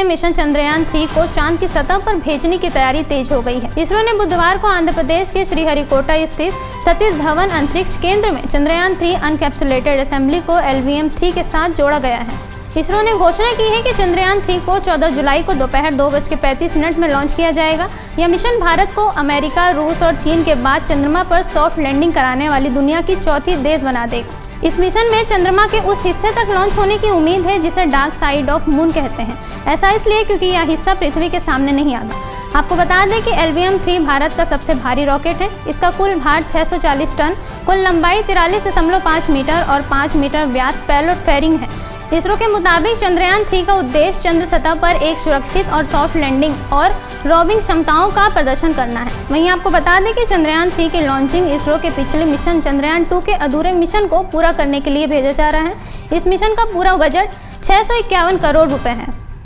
Mission Chandrayaan 3 को चांद की सतह पर भेजने की तैयारी तेज हो गई है। इसरो ने बुधवार को आंध्र प्रदेश के श्रीहरिकोटा स्थित सतीश धवन अंतरिक्ष केंद्र में चंद्रयान 3 अनकैप्सुलेटेड असेंबली को LVM-3 के साथ जोड़ा गया है। इसरो ने घोषणा की है कि चंद्रयान 3 को 14 जुलाई को दोपहर 2:35 में लॉन्च किया जाएगा। यह मिशन भारत को अमेरिका, रूस और चीन के बाद चंद्रमा पर सॉफ्ट लैंडिंग कराने वाली दुनिया की चौथी देश बना देगा। इस मिशन में चंद्रमा के उस हिस्से तक लॉन्च होने की उम्मीद है जिसे डार्क साइड ऑफ मून कहते हैं। ऐसा इसलिए क्योंकि यह हिस्सा पृथ्वी के सामने नहीं आता। आपको बता दें कि LVM-3 भारत का सबसे भारी रॉकेट है। इसका कुल भार 640 टन, कुल लंबाई 43.5 मीटर और 5 मीटर व्यास पेलोड फेयरिंग है। इसरो के मुताबिक चंद्रयान 3 का उद्देश्य चंद्र सतह पर एक सुरक्षित और सॉफ्ट लैंडिंग और रोविंग क्षमताओं का प्रदर्शन करना है। वहीं आपको बता दें कि चंद्रयान 3 की लॉन्चिंग इसरो के पिछले मिशन चंद्रयान 2 के अधूरे मिशन को पूरा करने के लिए भेजा जा रहा है। इस मिशन का पूरा बजट 651 करोड़ रुपए है।